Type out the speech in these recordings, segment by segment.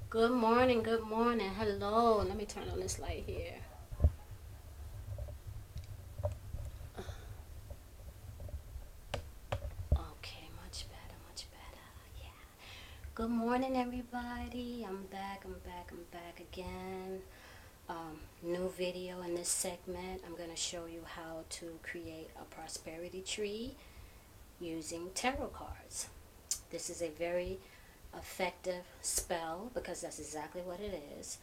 Good morning, good morning. Hello. Let me turn on this light here. Okay, much better, much better. Yeah. Good morning, everybody. I'm back again. New video in this segment. I'm going to show you how to create a prosperity tree using tarot cards. This is a very effective spell because that's exactly what it is.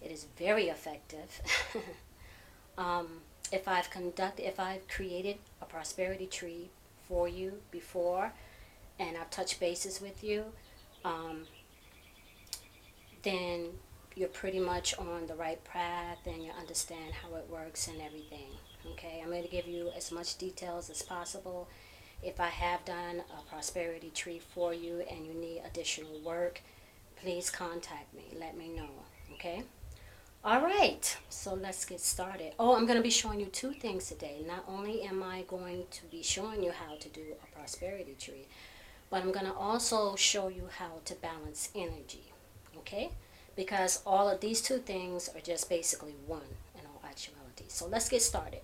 It is very effective. um, if I've created a prosperity tree for you before, and I've touched bases with you, um, then you're pretty much on the right path and you understand how it works and everything. Okay, I'm going to give you as much details as possible. If I have done a prosperity tree for you and you need additional work, please contact me. Let me know. Okay. All right, so let's get started. Oh, I'm going to be showing you two things today. Not only am I going to be showing you how to do a prosperity tree, but I'm going to also show you how to balance energy, okay? Because all of these two things are just basically one in all actuality. So let's get started.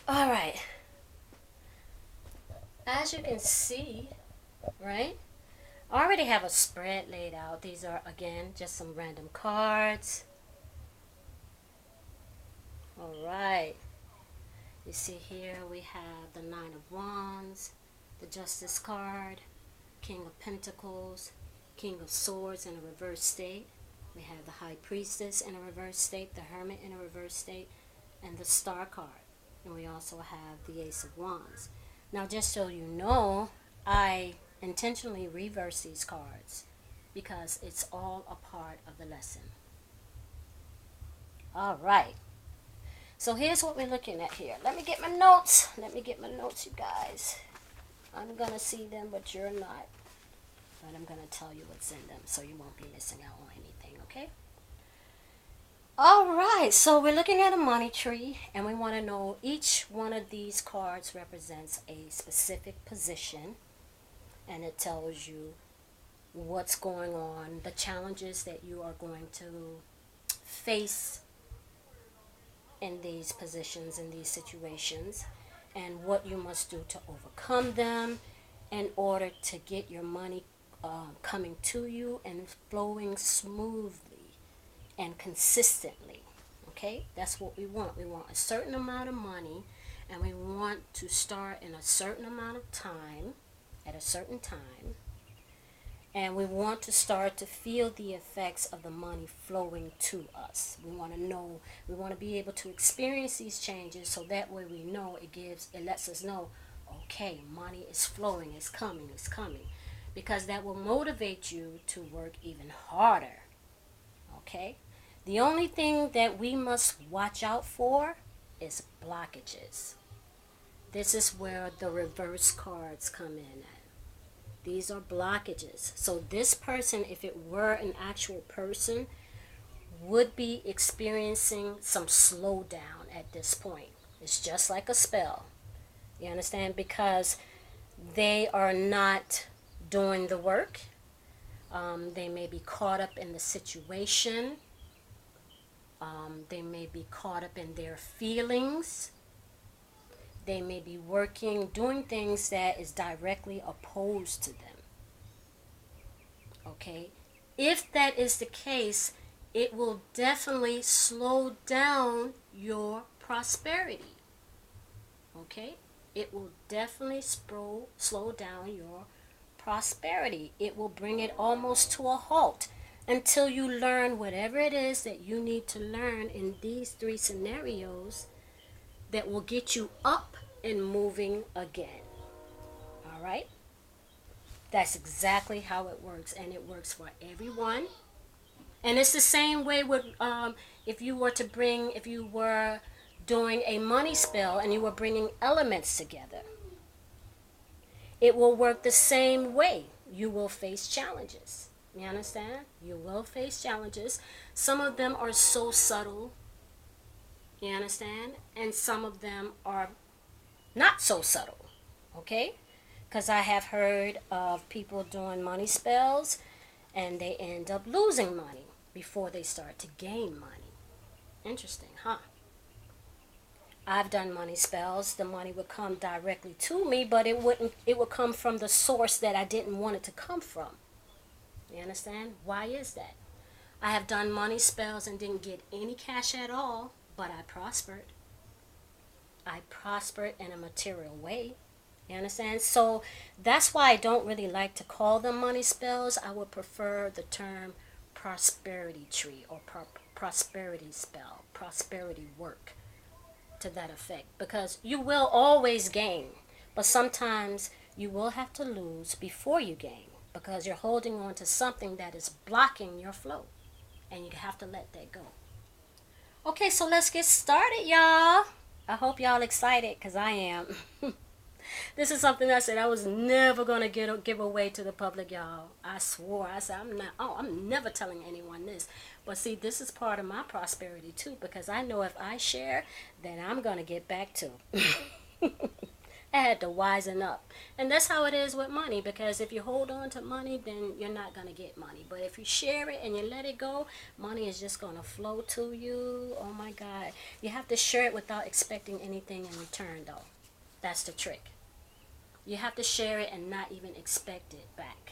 All right, as you can see, right? I already have a spread laid out. These are, again, just some random cards. All right. You see here we have the Nine of Wands, the Justice card, King of Pentacles, King of Swords in a reverse state. We have the High Priestess in a reverse state, the Hermit in a reverse state, and the Star card. And we also have the Ace of Wands. Now, just so you know, I intentionally reverse these cards because it's all a part of the lesson. All right. So here's what we're looking at here. Let me get my notes. You guys. I'm going to see them, but you're not. But I'm going to tell you what's in them so you won't be missing out on anything, okay? All right, so we're looking at a money tree, and we want to know each one of these cards represents a specific position, and it tells you what's going on, the challenges that you are going to face in these positions, in these situations, and what you must do to overcome them in order to get your money coming to you and flowing smoothly and consistently. Okay, that's what we want. We want a certain amount of money, and we want to start in a certain amount of time, at a certain time, and we want to start to feel the effects of the money flowing to us. We want to know, we want to be able to experience these changes so that way we know it lets us know, okay, money is flowing, it's coming. Because that will motivate you to work even harder. Okay? The only thing that we must watch out for is blockages. This is where the reverse cards come in at. These are blockages. So this person, if it were an actual person, would be experiencing some slowdown at this point. It's just like a spell. You understand? Because they are not doing the work. They may be caught up in the situation. They may be caught up in their feelings. They may be doing things that is directly opposed to them. Okay? If that is the case, it will definitely slow down your prosperity. Okay? It will definitely slow down your prosperity. It will bring it almost to a halt until you learn whatever it is that you need to learn in these three scenarios that will get you up and moving again. All right? That's exactly how it works, and it works for everyone. And it's the same way with if you were doing a money spell and you were bringing elements together. It will work the same way. You will face challenges. You understand? You will face challenges. Some of them are so subtle. You understand? And some of them are not so subtle, okay? Because I have heard of people doing money spells and they end up losing money before they start to gain money. Interesting, huh? I've done money spells. The money would come directly to me, but it would come from the source that I didn't want it to come from. You understand? Why is that? I have done money spells and didn't get any cash at all, but I prospered. I prospered in a material way. You understand? So that's why I don't really like to call them money spells. I would prefer the term prosperity tree or prosperity spell, prosperity work, to that effect. Because you will always gain, but sometimes you will have to lose before you gain because you're holding on to something that is blocking your flow, and you have to let that go. Okay, so let's get started, y'all. I hope y'all excited because I am. This is something I said I was never gonna give away to the public, y'all. I swore. I said I'm not. Oh, I'm never telling anyone this. But see, this is part of my prosperity too, because I know if I share, then I'm gonna get back to. I had to wisen up, and that's how it is with money. Because if you hold on to money, then you're not gonna get money. But if you share it and you let it go, money is just gonna flow to you. Oh my God! You have to share it without expecting anything in return, though. That's the trick. You have to share it and not even expect it back.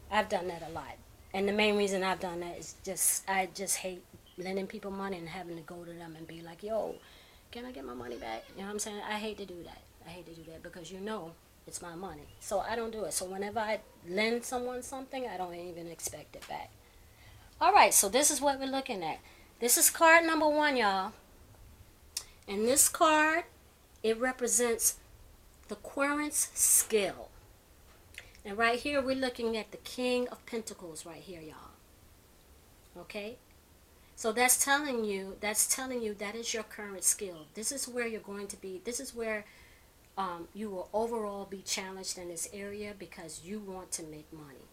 I've done that a lot. And the main reason I've done that is I just hate lending people money and having to go to them and be like, yo, can I get my money back? You know what I'm saying? I hate to do that. I hate to do that because it's my money. So I don't do it. So whenever I lend someone something, I don't even expect it back. All right, so this is what we're looking at. This is card number 1, y'all. And this card, it represents the querent's skill. And right here we're looking at the King of Pentacles right here, y'all. Okay? So that's telling you that is your current skill. This is where you're going to be. This is where you will overall be challenged in this area because you want to make money.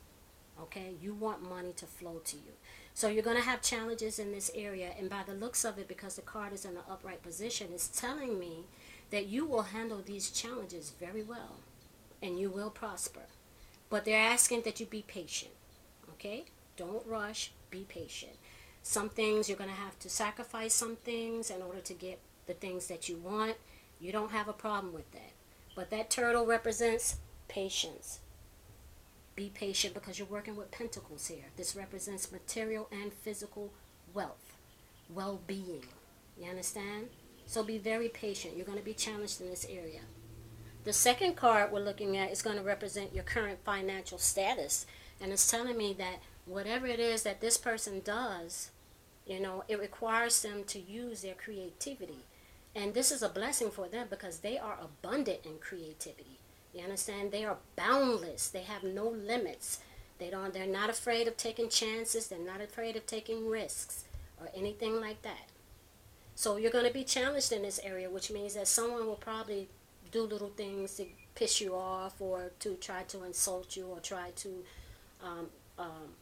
Okay? You want money to flow to you. So you're going to have challenges in this area, and by the looks of it, because the card is in an upright position, it's telling me that you will handle these challenges very well and you will prosper. But they're asking that you be patient. Okay? Don't rush. Be patient. Some things you're going to have to sacrifice some things in order to get the things that you want. You don't have a problem with that. But that turtle represents patience. Be patient because you're working with pentacles here. This represents material and physical wealth, well-being. You understand? So be very patient. You're going to be challenged in this area. The second card we're looking at is going to represent your current financial status. And it's telling me that whatever it is that this person does, it requires them to use their creativity. And this is a blessing for them because they are abundant in creativity. You understand? They are boundless. They have no limits. They're not afraid of taking chances. They're not afraid of taking risks or anything like that. So you're going to be challenged in this area, which means that someone will probably do little things to piss you off or to try to insult you or try to um, um,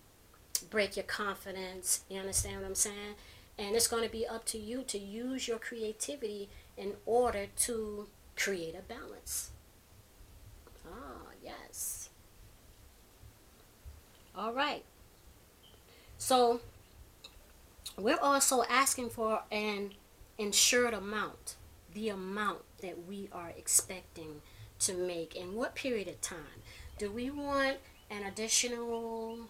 break your confidence. You understand what I'm saying? And it's going to be up to you to use your creativity in order to create a balance. Ah, yes. All right. So we're also asking for an insured amount, the amount that we are expecting to make in what period of time. Do we want an additional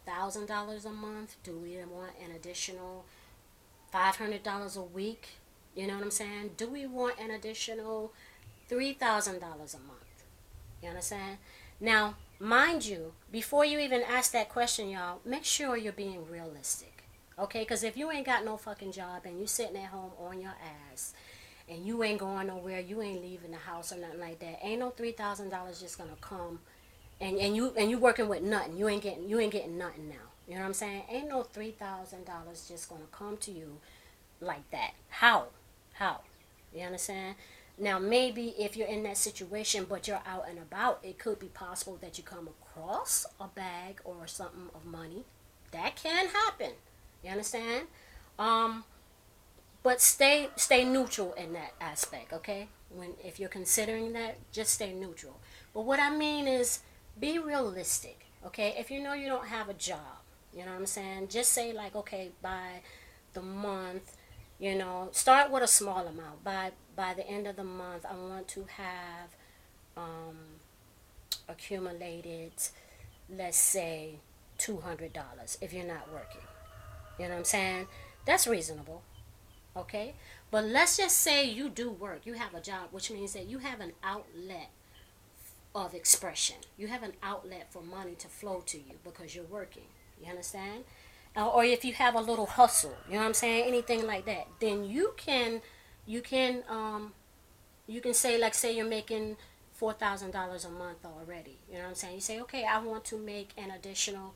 $1,000 a month? Do we want an additional $500 a week? You know what I'm saying? Do we want an additional $3,000 a month? You understand? Now, mind you, before you even ask that question, y'all, make sure you're being realistic. Okay? Because if you ain't got no fucking job and you sitting at home on your ass and you ain't going nowhere, you ain't leaving the house or nothing like that, ain't no $3,000 just gonna come and you working with nothing. You ain't getting nothing now. You know what I'm saying? Ain't no $3,000 just gonna come to you like that. How? You understand? Now, maybe if you're in that situation, but you're out and about, it could be possible that you come across a bag or something of money. That can happen. You understand? But but stay neutral in that aspect, okay? When if you're considering that, just stay neutral. But what I mean is be realistic, okay? If you know you don't have a job, you know what I'm saying? Just say like, okay, by the month, start with a small amount. By the end of the month, I want to have accumulated, let's say, $200 if you're not working. You know what I'm saying? That's reasonable. Okay? But let's just say you do work. You have a job, which means that you have an outlet of expression. You have an outlet for money to flow to you because you're working. You understand? Or if you have a little hustle, you know what I'm saying? Anything like that. Then you can you can say, like, say you're making $4,000 a month already. You know what I'm saying? You say, okay, I want to make an additional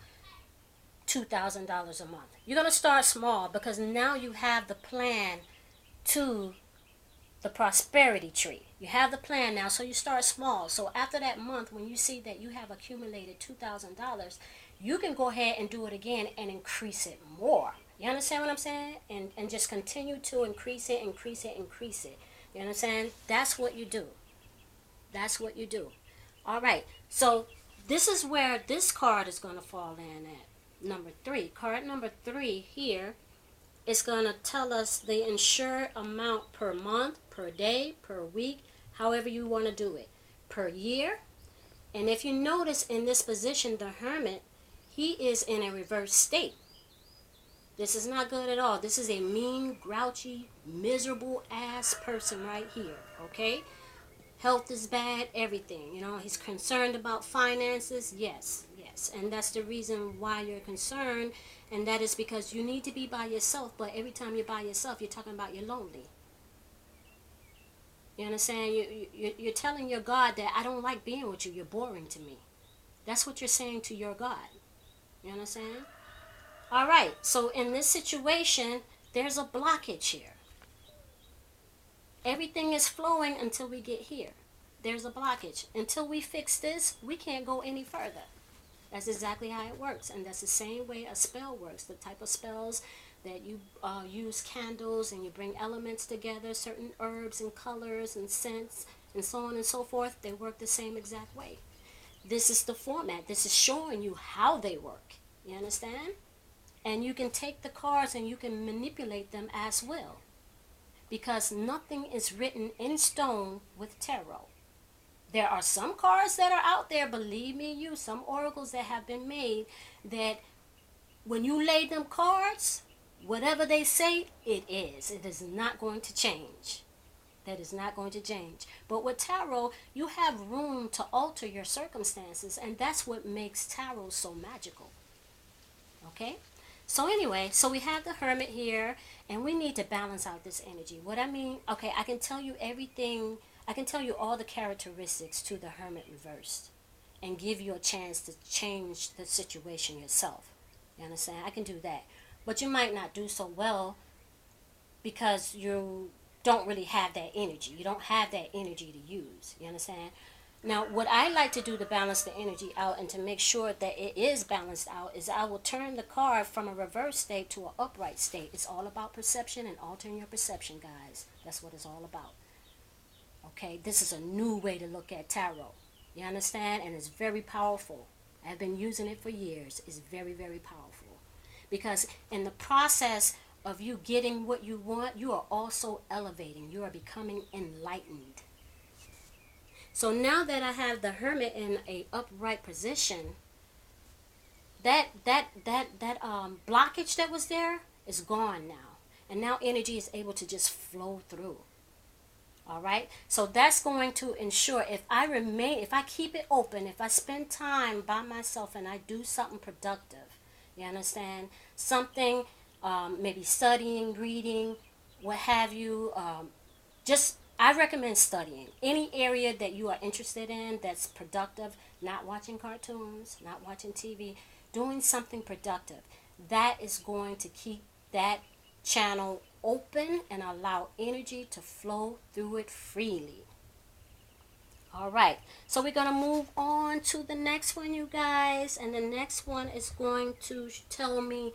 $2,000 a month. You're going to start small because now you have the plan to the prosperity tree. You have the plan now, so you start small. So after that month, when you see that you have accumulated $2,000, you can go ahead and do it again and increase it more. You understand what I'm saying? And just continue to increase it, increase it, increase it. You understand? That's what you do. That's what you do. All right. So this is where this card is going to fall in at. Number 3. Card number 3 here is going to tell us the insured amount per month, per day, per week, however you want to do it, per year. And if you notice in this position, the Hermit, he is in a reverse state. This is not good at all. This is a mean, grouchy, miserable ass person right here, okay? Health is bad, everything. He's concerned about finances. Yes. And that's the reason why you're concerned. And that is because you need to be by yourself. But every time you're by yourself, you're talking about you're lonely. You understand? You're telling your God that I don't like being with you. You're boring to me. That's what you're saying to your God. You understand? All right. So in this situation, there's a blockage here. Everything is flowing until we get here. There's a blockage. Until we fix this, we can't go any further. That's exactly how it works. And that's the same way a spell works. The type of spells that you use candles and you bring elements together, certain herbs and colors and scents and so on and so forth, they work the same exact way. This is the format. This is showing you how they work. You understand? And you can take the cards and you can manipulate them as well. Because nothing is written in stone with tarot. There are some cards that are out there, believe me, some oracles that have been made that when you lay them cards, whatever they say, it is. It is not going to change. That is not going to change. But with tarot, you have room to alter your circumstances, and that's what makes tarot so magical. Okay? So anyway, so we have the Hermit here, and we need to balance out this energy. What I mean, okay, I can tell you everything. I can tell you all the characteristics to the Hermit reversed and give you a chance to change the situation yourself. You understand? I can do that. But you might not do so well because you don't really have that energy. You don't have that energy to use. You understand? Now, what I like to do to balance the energy out and to make sure that it is balanced out is I will turn the card from a reverse state to an upright state. It's all about perception and altering your perception, guys. That's what it's all about. Okay, this is a new way to look at tarot. You understand? And it's very powerful. I've been using it for years. It's very, very powerful. Because in the process of you getting what you want, you are also elevating. You are becoming enlightened. So now that I have the Hermit in a upright position, that blockage that was there is gone now. And now energy is able to just flow through. All right, so that's going to ensure if I keep it open, if I spend time by myself and I do something productive, you understand? Something, maybe studying, reading, what have you. I recommend studying. Any area that you are interested in that's productive, not watching cartoons, not watching TV, doing something productive. That is going to keep that channel open and allow energy to flow through it freely. All right, so we're going to move on to the next one, you guys. And the next one is going to tell me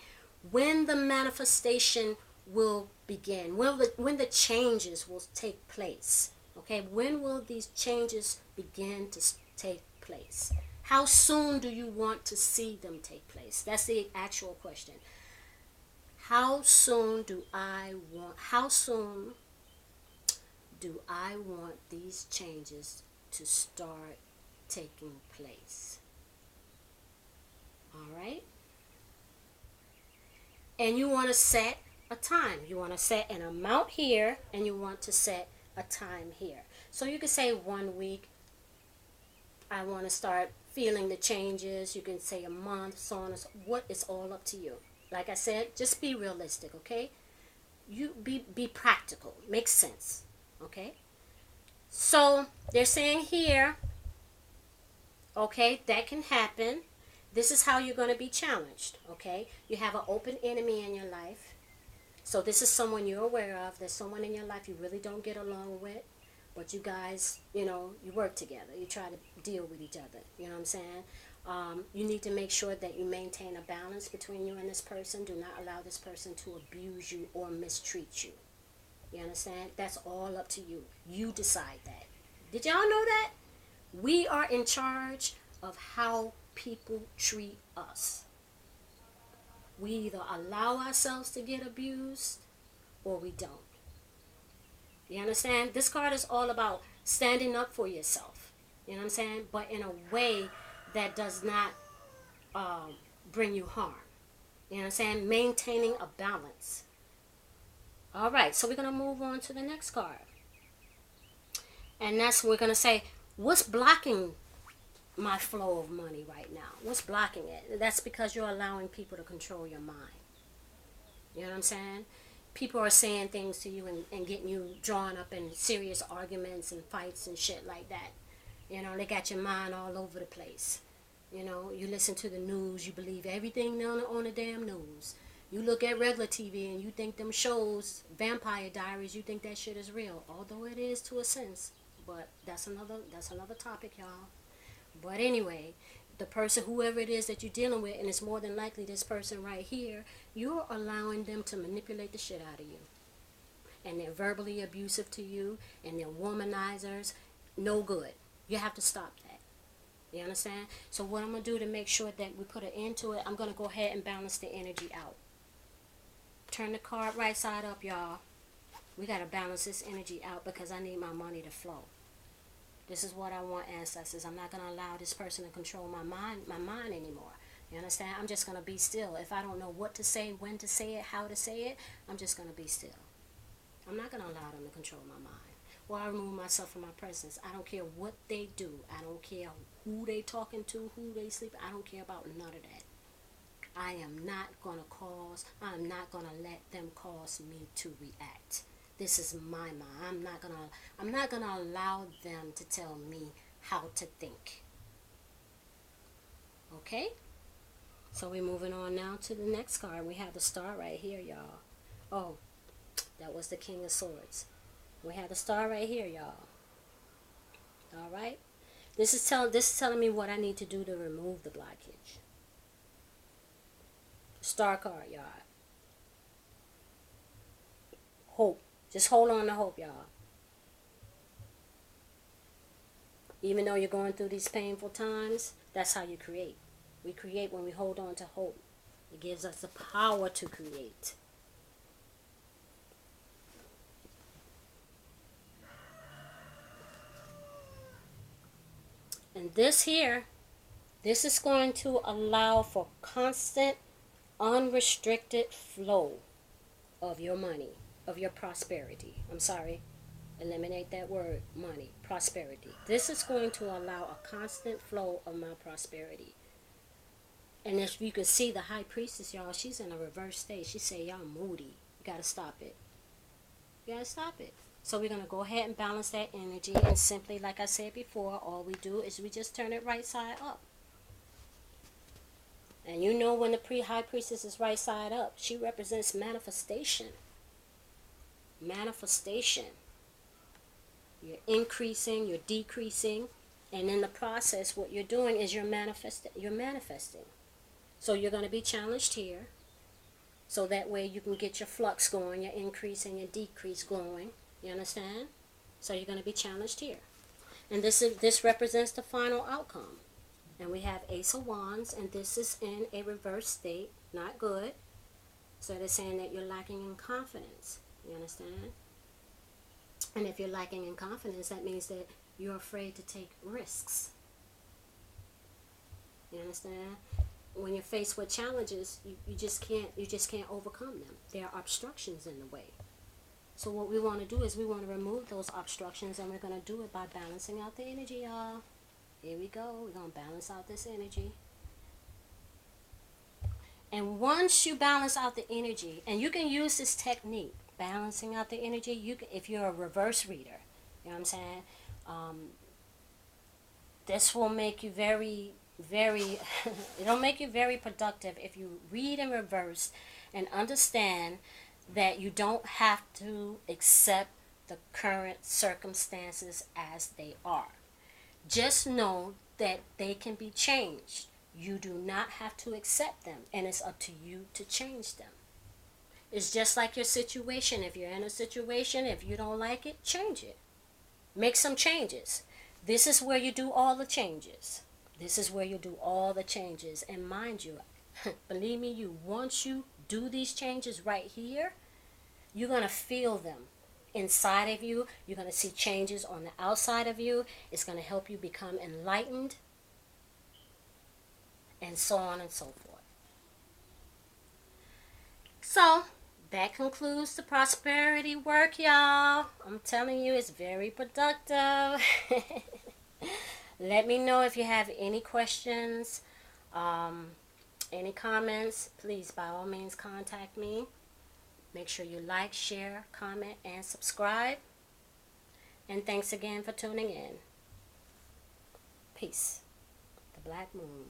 when the manifestation will begin? When the changes will take place? Okay, when will these changes begin to take place? How soon do you want to see them take place? That's the actual question. How soon do I want these changes to start taking place? All right? And you want to set a time. You want to set an amount here, and you want to set a time here. So you can say 1 week, I want to start feeling the changes. You can say a month, so on and so. What is all up to you. Like I said, just be realistic, okay? You be practical. Makes sense, okay? So they're saying here, okay, that can happen. This is how you're going to be challenged, okay? You have an open enemy in your life. So this is someone you're aware of. There's someone in your life you really don't get along with. But you guys, you work together. You try to deal with each other. You know what I'm saying? You need to make sure that you maintain a balance between you and this person. Do not allow this person to abuse you or mistreat you. You understand? That's all up to you. You decide that. Did y'all know that? We are in charge of how people treat us. We either allow ourselves to get abused or we don't. You understand? This card is all about standing up for yourself. You know what I'm saying? But in a way that does not bring you harm. You know what I'm saying? Maintaining a balance. All right, so we're going to move on to the next card. And we're going to say, what's blocking my flow of money right now? What's blocking it? That's because you're allowing people to control your mind. You know what I'm saying? People are saying things to you and getting you drawn up in serious arguments and fights and shit like that. They got your mind all over the place. You listen to the news, you believe everything on the damn news. You look at regular TV and you think them shows, Vampire Diaries, you think that shit is real. Although it is to a sense. But that's another topic, y'all. But anyway, the person, whoever it is that you're dealing with, and it's more than likely this person right here, you're allowing them to manipulate the shit out of you. And they're verbally abusive to you, and they're womanizers. No good. You have to stop that. You understand? So what I'm going to do to make sure that we put an end to it, I'm going to go ahead and balance the energy out. Turn the card right side up, y'all. We got to balance this energy out because I need my money to flow. This is what I want, ancestors. I'm not going to allow this person to control my mind anymore. You understand? I'm just going to be still. If I don't know what to say, when to say it, how to say it, I'm just going to be still. I'm not going to allow them to control my mind. Or I remove myself from my presence. I don't care what they do. I don't care who they talking to, who they sleep. I don't care about none of that. I'm not going to let them cause me to react. This is my mind. I'm not gonna allow them to tell me how to think. Okay? So we're moving on now to the next card. We have the Star right here, y'all. Oh, that was the King of Swords. We have the Star right here, y'all. All right? This is telling me what I need to do to remove the blockage. Star card, y'all. Hope. Just hold on to hope, y'all. Even though you're going through these painful times, that's how you create. We create when we hold on to hope. It gives us the power to create. And this is going to allow for constant, unrestricted flow of your money. Of your prosperity. I'm sorry. Eliminate that word, money. Prosperity. This is going to allow a constant flow of my prosperity. And if you can see the High Priestess, y'all, she's in a reverse state. She say, y'all moody. You got to stop it. You got to stop it. So we're going to go ahead and balance that energy. And simply, like I said before, all we do is we just turn it right side up. And when the High Priestess is right side up, she represents manifestation. Manifestation. You're increasing, you're decreasing, and in the process what you're doing is you're manifesting. So you're going to be challenged here. So that way you can get your flux going, your increase and your decrease going. You understand? So you're going to be challenged here. And this represents the final outcome. And we have Ace of Wands, and this is in a reverse state, not good. So they're saying that you're lacking in confidence. You understand? And if you're lacking in confidence, that means that you're afraid to take risks. You understand? When you're faced with challenges, you just can't overcome them. There are obstructions in the way. So what we want to do is we want to remove those obstructions, and we're going to do it by balancing out the energy, y'all. Here we go. We're going to balance out this energy. And once you balance out the energy, and you can use this technique, balancing out the energy, you can, if you're a reverse reader, you know what I'm saying? This will make you very, it'll make you very productive if you read in reverse and understand that you don't have to accept the current circumstances as they are. Just know that they can be changed. You do not have to accept them, and it's up to you to change them. It's just like your situation. If you're in a situation, if you don't like it, change it. Make some changes. This is where you do all the changes. This is where you do all the changes. And mind you, believe me, once you do these changes right here, you're going to feel them inside of you. You're going to see changes on the outside of you. It's going to help you become enlightened, and so on and so forth. So that concludes the prosperity work, y'all. I'm telling you, it's very productive. Let me know if you have any questions, any comments. Please, by all means, contact me. Make sure you like, share, comment, and subscribe. And thanks again for tuning in. Peace. The Black Moon.